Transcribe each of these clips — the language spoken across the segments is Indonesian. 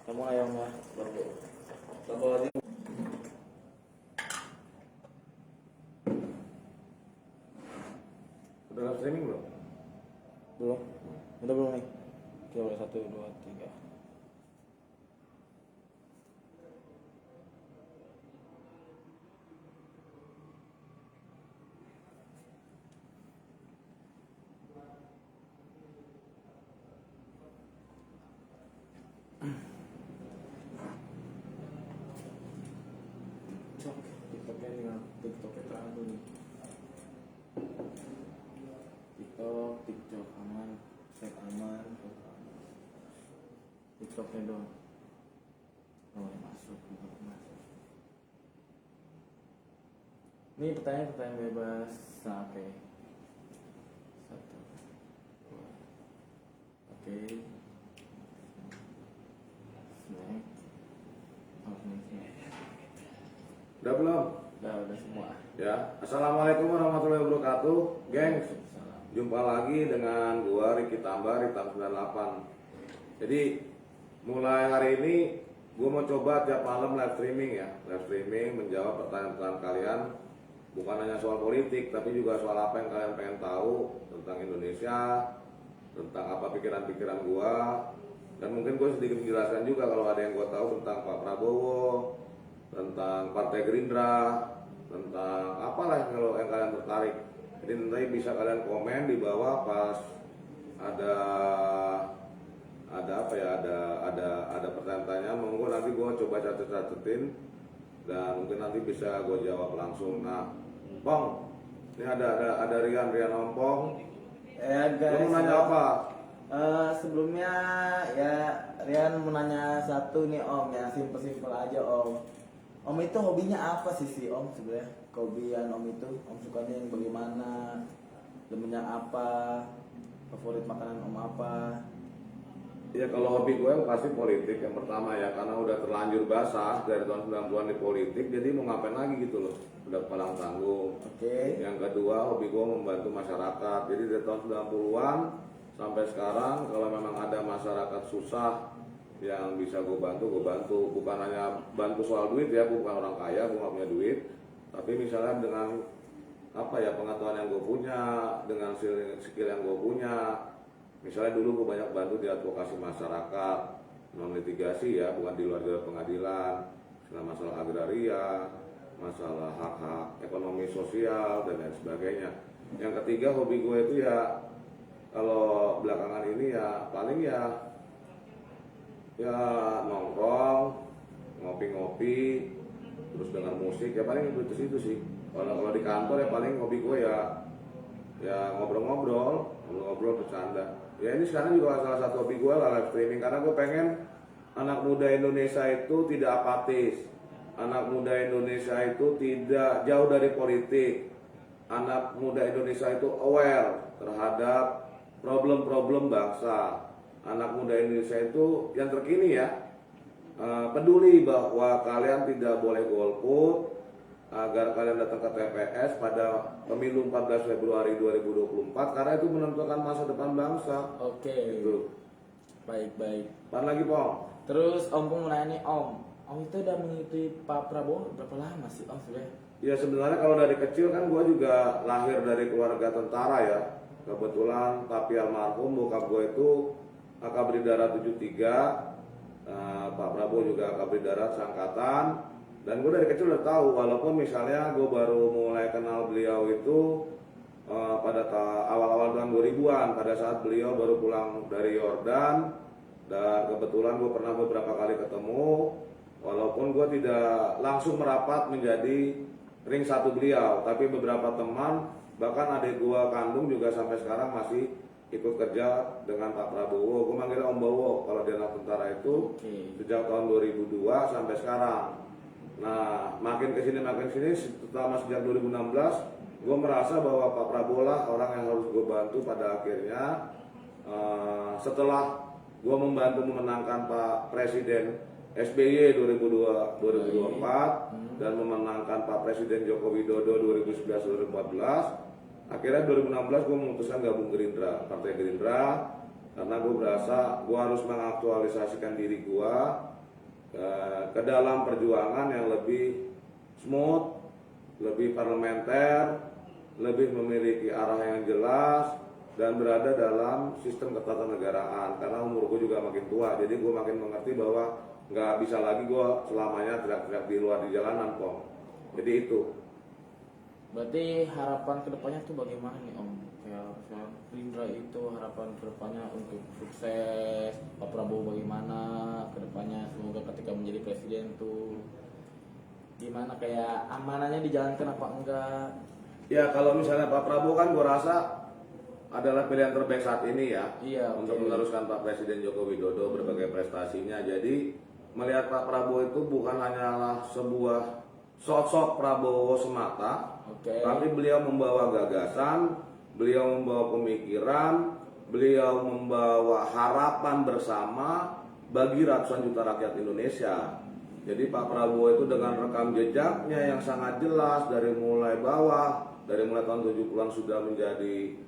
Kamu ayam lah, baru. Tambah lagi. Udah live streaming belum? Belum. Udah belum nih? Kita boleh 1, 2, 3. TikToknya nih, TikToknya terlalu nih. TikTok aman, set aman. TikToknya dong. Oh, masuk. Ini pertanyaan bebas. Nah, oke. 1, 2. Oke. Snack. Oh, snack. Udah belum? Udah semua. Ya. Assalamualaikum warahmatullahi wabarakatuh, gengs. Salam. Jumpa lagi dengan gua Riki Tambar di Tam 98. Jadi mulai hari ini gua mau coba tiap malam live streaming ya. Live streaming menjawab pertanyaan-pertanyaan kalian. Bukan hanya soal politik, tapi juga soal apa yang kalian pengen tahu tentang Indonesia, tentang apa pikiran-pikiran gua. Dan mungkin gue sedikit menjelaskan juga kalau ada yang gua tahu tentang Pak Prabowo, tentang Partai Gerindra, tentang apalah yang kalian tertarik. Jadi nanti bisa kalian komen di bawah pas ada apa ya, ada pertanyaan-pertanyaan. Monggo nanti gue coba catet-catetin dan mungkin nanti bisa gue jawab langsung. Nah, Pong, ini ada Rian Ompong. Guys, Lu mau nanya apa? sebelumnya ya Rian mau nanya satu nih Om, ya simpel-simpel aja Om. Om itu hobinya apa sih Om sebenarnya? Kehobian Om itu, Om sukanya yang bagaimana? Demennya apa? Favorit makanan Om apa? Ya kalau hobi gue pasti politik yang pertama ya, karena udah terlanjur basah dari tahun 90-an di politik, jadi mau ngapain lagi gitu loh, udah palang tanggung. Oke. Yang kedua, hobi gue membantu masyarakat, jadi dari tahun 90-an sampai sekarang kalau memang ada masyarakat susah yang bisa gue bantu, bukan hanya bantu soal duit ya, gue bukan orang kaya, gue gak punya duit, tapi misalnya dengan apa ya, pengetahuan yang gue punya, dengan skill yang gue punya. Misalnya dulu gue banyak bantu di advokasi masyarakat, non litigasi ya, bukan di luar jalur pengadilan, masalah agraria, masalah hak-hak ekonomi sosial dan lain sebagainya. Yang ketiga, hobi gue itu ya kalau belakangan ini ya paling ya nongkrong, ngopi-ngopi, terus dengar musik ya paling itu sih. Kalau di kantor ya paling hobi gue ya ngobrol-ngobrol, bercanda. Ya ini sekarang juga salah satu hobi gue lah live streaming, karena gue pengen anak muda Indonesia itu tidak apatis, anak muda Indonesia itu tidak jauh dari politik, anak muda Indonesia itu aware terhadap problem-problem bangsa, anak muda Indonesia itu yang terkini ya, peduli bahwa kalian tidak boleh golput, agar kalian datang ke TPS pada pemilu 14 Februari 2024 karena itu menentukan masa depan bangsa. Oke. Gitu. Baik. Apaan lagi, Pong? Terus Om mau nanya nih Om itu udah mengikuti Pak Prabowo berapa lama sih Om sebenarnya? Ya sebenarnya kalau dari kecil kan gue juga lahir dari keluarga tentara ya. Kebetulan tapi almarhum bokap gue itu Akabri Darat 73, Pak Prabowo juga Akabri Darat seangkatan. Dan gue dari kecil udah tahu, walaupun misalnya gue baru mulai kenal beliau itu pada awal-awal tahun 2000-an, pada saat beliau baru pulang dari Yordan. Dan kebetulan gue pernah beberapa kali ketemu, walaupun gue tidak langsung merapat menjadi ring satu beliau, tapi beberapa teman, bahkan adik gue kandung juga sampai sekarang masih ikut kerja dengan Pak Prabowo. Gue manggilnya Om Bowo kalau di anak tentara itu. Sejak tahun 2002 sampai sekarang. Nah, makin kesini terutama sejak 2016, gue merasa bahwa Pak Prabowo lah orang yang harus gue bantu pada akhirnya. Setelah gue membantu memenangkan Pak Presiden SBY 2024 dan memenangkan Pak Presiden Joko Widodo 2011-2014, akhirnya 2016 gue memutuskan gabung Partai Gerindra, karena gue berasa gue harus mengaktualisasikan diri gue ke dalam perjuangan yang lebih smooth, lebih parlementer, lebih memiliki arah yang jelas, dan berada dalam sistem ketatanegaraan. Karena umurku juga makin tua, jadi gue makin mengerti bahwa nggak bisa lagi gue selamanya teriak-teriak di luar di jalanan, Pong. Jadi itu. Berarti harapan kedepannya tuh bagaimana nih Om? Kayak Gerindra itu harapan kedepannya untuk sukses, Pak Prabowo bagaimana kedepannya, semoga ketika menjadi presiden tuh gimana, kayak amanahnya dijalankan apa enggak? Ya kalau misalnya Pak Prabowo kan gue rasa adalah pilihan terbaik saat ini ya, Iya, untuk oke. meneruskan Pak Presiden Joko Widodo berbagai prestasinya. Jadi melihat Pak Prabowo itu bukan hanyalah sebuah sosok Prabowo semata, Oke. tapi beliau membawa gagasan, beliau membawa pemikiran, beliau membawa harapan bersama bagi ratusan juta rakyat Indonesia. Jadi Pak Prabowo itu dengan rekam jejaknya yang sangat jelas dari mulai bawah, dari mulai tahun 70-an sudah menjadi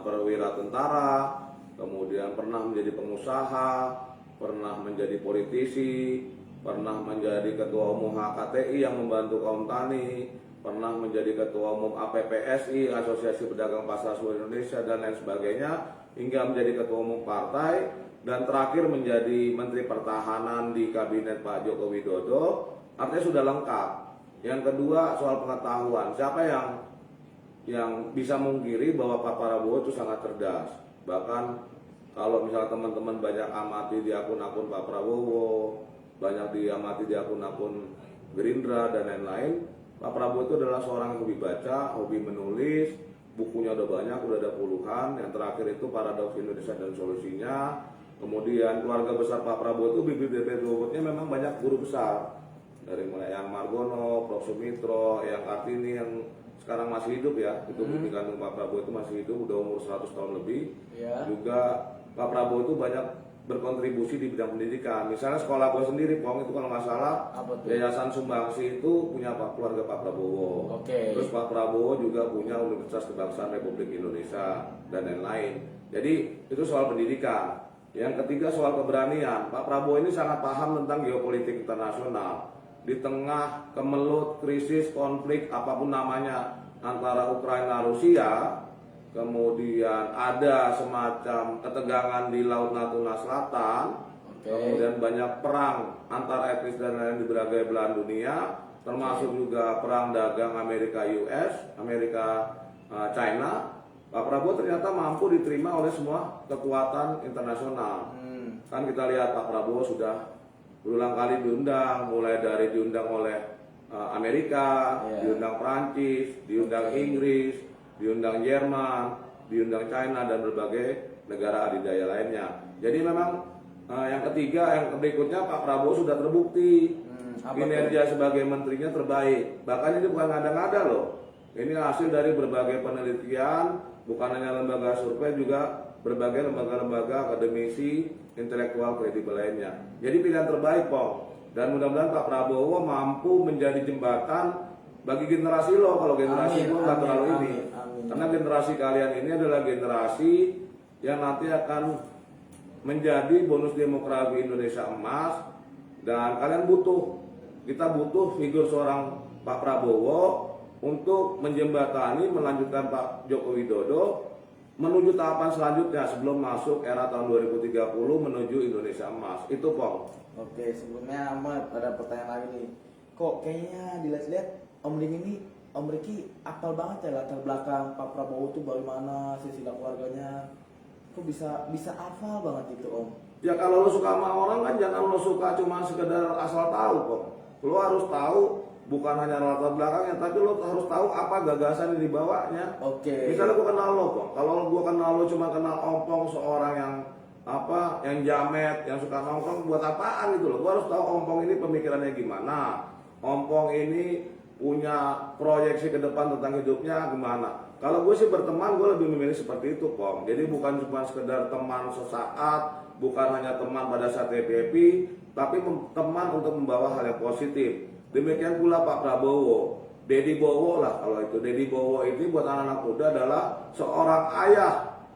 perwira tentara, kemudian pernah menjadi pengusaha, pernah menjadi politisi, pernah menjadi ketua umum HKTI yang membantu kaum tani, pernah menjadi ketua umum APPSI, Asosiasi Pedagang Pasar Seluruh Indonesia, dan lain sebagainya, hingga menjadi ketua umum partai, dan terakhir menjadi Menteri Pertahanan di Kabinet Pak Joko Widodo. Artinya sudah lengkap. Yang kedua soal pengetahuan, siapa yang bisa mengkiri bahwa Pak Prabowo itu sangat cerdas. Bahkan kalau misalnya teman-teman banyak amati di akun-akun Pak Prabowo, banyak diamati di akun-akun Gerindra dan lain-lain, Pak Prabowo itu adalah seorang yang hobi baca, hobi menulis, bukunya udah banyak, udah ada puluhan. Yang terakhir itu Paradoks Indonesia dan Solusinya. Kemudian keluarga besar Pak Prabowo itu bibit-bibit rumputnya memang banyak guru besar, dari mulai yang Margono, Prof. Sumitro, yang Kartini yang sekarang masih hidup ya, itu di kandung Pak Prabowo itu masih hidup, udah umur 100 tahun lebih. Ya. Juga Pak Prabowo itu banyak berkontribusi di bidang pendidikan. Misalnya sekolah gue sendiri, Pong, itu kalau nggak salah, Apa tuh? Yayasan Sumbangsi itu punya keluarga Pak Prabowo. Oke. Terus Pak Prabowo juga punya Universitas Kebangsaan Republik Indonesia dan lain-lain. Jadi itu soal pendidikan. Yang ketiga soal keberanian. Pak Prabowo ini sangat paham tentang geopolitik internasional. Di tengah kemelut, krisis, konflik, apapun namanya antara Ukraina Rusia, kemudian ada semacam ketegangan di Laut Natuna Selatan, kemudian banyak perang antar etnis dan lain di berbagai belahan dunia, termasuk juga perang dagang Amerika US, Amerika China. Pak Prabowo ternyata mampu diterima oleh semua kekuatan internasional. Kan kita lihat Pak Prabowo sudah berulang kali diundang, mulai dari diundang oleh Amerika, diundang Prancis, diundang Inggris, diundang Jerman, diundang China, dan berbagai negara adidaya lainnya. Jadi memang yang ketiga, yang berikutnya Pak Prabowo sudah terbukti kinerja sebagai menterinya terbaik. Bahkan ini bukan ngada-ngada loh. Ini hasil dari berbagai penelitian, bukan hanya lembaga survei, juga berbagai lembaga-lembaga akademisi intelektual kredibel lainnya. Jadi pilihan terbaik, Pong. Dan mudah-mudahan Pak Prabowo mampu menjadi jembatan bagi generasi lo. Kalau generasi gue nggak terlalu ini. Karena generasi kalian ini adalah generasi yang nanti akan menjadi bonus demografi Indonesia emas. Dan kalian kita butuh figur seorang Pak Prabowo untuk menjembatani, melanjutkan Pak Joko Widodo menuju tahapan selanjutnya sebelum masuk era tahun 2030 menuju Indonesia emas. Itu, Pong. Oke, sebelumnya Ahmad ada pertanyaan lagi nih. Kok kayaknya dilihat-lihat Om Lim ini, Om Riki apal banget ya latar belakang Pak Prabowo itu bagaimana, silsilah keluarganya. Kok bisa hafal banget itu, Om? Ya kalau lo suka sama orang kan jangan lo suka cuma sekedar asal tahu, Pong. Lo harus tahu bukan hanya latar belakangnya, tapi lo harus tahu apa gagasan yang dibawanya. Oke. Misalnya gue kenal lo, Pong. Kalau gue kenal lo cuma kenal ompong, seorang yang jamet, yang suka nongkrong, buat apaan gitu loh. Gue harus tahu ompong ini pemikirannya gimana, ompong ini punya proyeksi ke depan tentang hidupnya gimana. Kalau gue sih berteman, gue lebih memilih seperti itu, Pong. Jadi bukan cuma sekedar teman sesaat, bukan hanya teman pada saat happy, tapi teman untuk membawa hal yang positif. Demikian pula Pak Prabowo, Dedi Bowo lah kalau itu. Dedi Bowo ini buat anak-anak muda adalah seorang ayah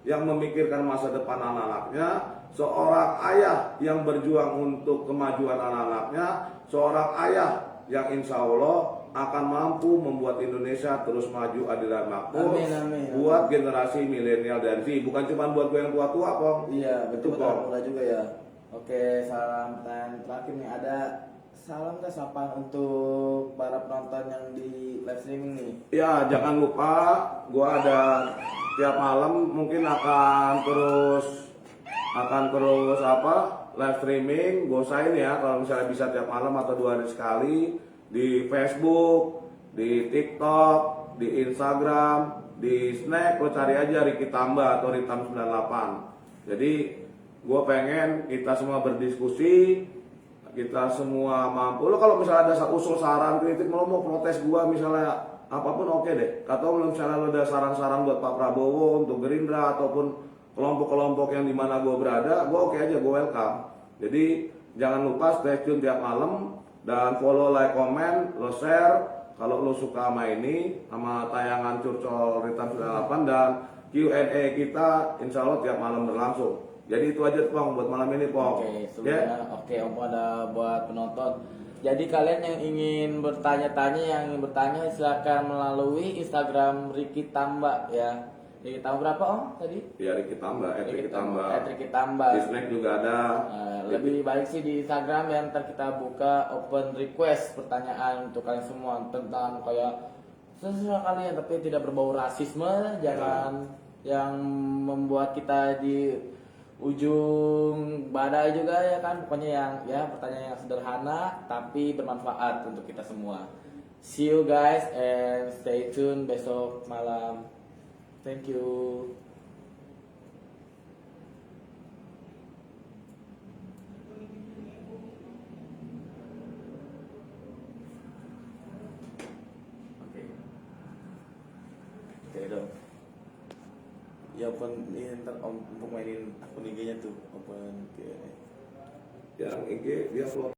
yang memikirkan masa depan anak-anaknya, seorang ayah yang berjuang untuk kemajuan anak-anaknya, seorang ayah yang insya Allah akan mampu membuat Indonesia terus maju, adil dan makmur. Amin, amin, amin. Buat generasi milenial dan Z, bukan cuma buat gue yang tua-tua, Pong. Iya, betul Itu, betul Pong. muda juga ya. Oke, salam pertanyaan terakhir nih, ada salam nggak sapaan untuk para penonton yang di live streaming nih? Ya, jangan lupa gua ada tiap malam mungkin akan terus live streaming. Gue usahain ya kalau misalnya bisa tiap malam atau 2 hari sekali di Facebook, di TikTok, di Instagram, di Snack, lo cari aja Ricky Tamba atau Ritam 98. Jadi gue pengen kita semua berdiskusi, kita semua mampu. Lo kalau misalnya ada usul saran kritik, lo mau protes gua misalnya apapun oke deh. Atau misalnya lo ada saran-saran buat Pak Prabowo untuk Gerindra ataupun kelompok-kelompok yang dimana gua berada, gua oke aja, gua welcome. Jadi jangan lupa stay tune tiap malam dan follow, like, comment, lo share kalau lo suka sama ini, sama tayangan Curcol Ritam 98 dan Q&A kita insya Allah tiap malam berlangsung. Jadi itu aja Pong buat malam ini Pong. Oke, sebelumnya Om ada buat penonton. Jadi kalian yang ingin bertanya-tanya, silakan melalui Instagram Ricky Tamba ya. Ricky Tamba berapa Om tadi? Ya Ricky Tamba, Ricky Tamba. Ricky Tamba. Di Snack juga ada. Lebih baik sih di Instagram yang ntar kita buka open request pertanyaan untuk kalian semua tentang kayak sesuatu kalian tapi tidak berbau rasisme, jangan yang membuat kita di ujung badai juga ya kan, pokoknya yang ya pertanyaan yang sederhana tapi bermanfaat untuk kita semua. See you guys and stay tune besok malam. Thank you. Oke dong. Ya open ini ntar Om untuk mainin akun IG-nya tuh open Q&A. Yang IG dia vlog.